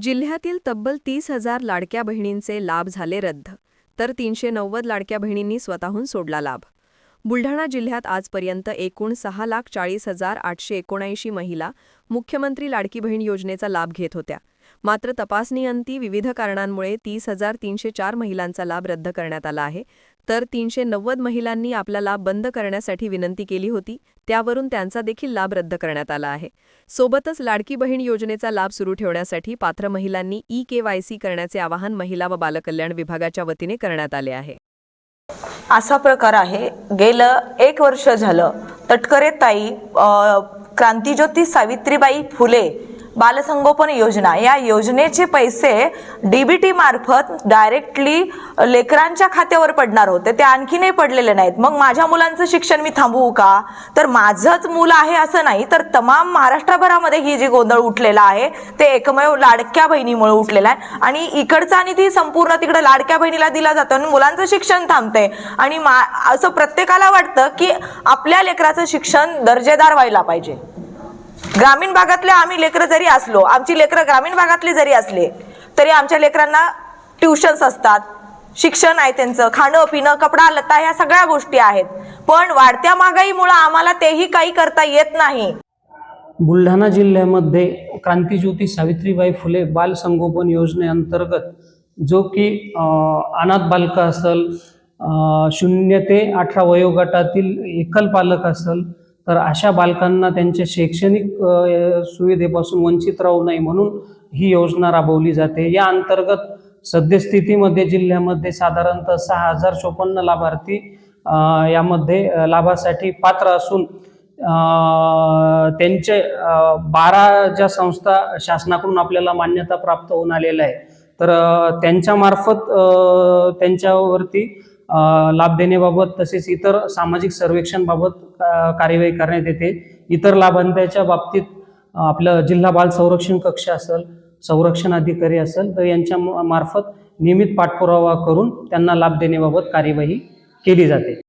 जिल्ह्यातील तब्बल 30,000 लाडक्या बहिणींचे लाभ झाले रद्द, तर 390 लाडक्या बहिणींनी स्वतःहून सोडला लाभ. बुलढाणा जिल्ह्यात आजपर्यंत एकूण 6,40,879 महिला मुख्यमंत्री लाडकी बहीण योजनेचा लाभ घेत होत्या. मात्र तपासणीअंती विविध कारणांमुळे 30,304 महिलांचा लाभ रद्द करण्यात आला आहे, तर 390 महिलांनी आपला लाभ बंद करण्यासाठी विनंती केली होती, त्यावरून त्यांचा देखील लाभ रद्द करण्यात आला आहे. सोबतच लाडकी बहीण योजनेचा लाभ सुरू ठेवण्यासाठी पात्र महिलांनी ई-KYC करण्याचे आवाहन महिला व बालकल्याण विभागाच्या वतीने करण्यात आले आहे. असा प्रकार आहे. गेलं 1 वर्ष झालं तटकरे ताई क्रांतिज्योती सावित्रीबाई फुले बालसंगोपन योजना या योजनेचे पैसे DBT मार्फत डायरेक्टली लेकरांच्या खात्यावर पडणार होते, ते आणखीनही पडलेले नाहीत. मग माझ्या मुलांचं शिक्षण मी थांबवू का? तर माझंच मूल आहे असं नाही, तर तमाम महाराष्ट्रभरामध्ये ही जी गोंधळ उठलेला आहे ते एकमेव लाडक्या बहिणीमुळे उठलेला आहे. आणि इकडचा निधी संपूर्ण तिकडे लाडक्या बहिणीला दिला जातो आणि मुलांचं शिक्षण थांबते. आणि असं प्रत्येकाला वाटतं की आपल्या लेकराचं शिक्षण दर्जेदार व्हायला पाहिजे. ग्रामीण भागातले आम्ही लेकरं जरी असलो, आमची लेकरं ग्रामीण भागातली जरी असले तरी आमच्या लेकरांना ट्युशन्स असतात, शिक्षण आहे, त्यांचं खाणं पिणं कपडा लत्ता ह्या सगळ्या गोष्टी आहेत. पण वाढत्या महागाईमुळे आम्हाला तेही काही करता येत नाही. बुलढाणा जिल्ह्यामध्ये क्रांतिज्योती सावित्रीबाई फुले बाल संगोपन योजनेअंतर्गत जो की अनाथ बालक असेल, 0 ते 18 वयोगटातील एकल पालक असेल, तर अशा बालकांना त्यांच्या शैक्षणिक सुविधेपासून वंचित राहू नये म्हणून ही योजना राबवली जाते. या अंतर्गत सद्यस्थितीमध्ये जिल्ह्यामध्ये साधारणतः 6,054 लाभार्थी यामध्ये लाभासाठी पात्र असून त्यांचे 12 ज्या संस्था शासनाकडून आपल्याला मान्यता प्राप्त होऊन आलेल्या आहे, तर त्यांच्यामार्फत त्यांच्यावरती लाभ देण्याबाबत तसेच इतर सामाजिक सर्वेक्षणबाबत कार्यवाही करण्यात येते. इतर लाभार्थ्यांच्या बाबतीत आपलं जिल्हा बाल संरक्षण कक्ष असेल, संरक्षण अधिकारी असेल, तर यांच्या मार्फत नियमित पाठपुरावा करून त्यांना लाभ देण्याबाबत कार्यवाही केली जाते.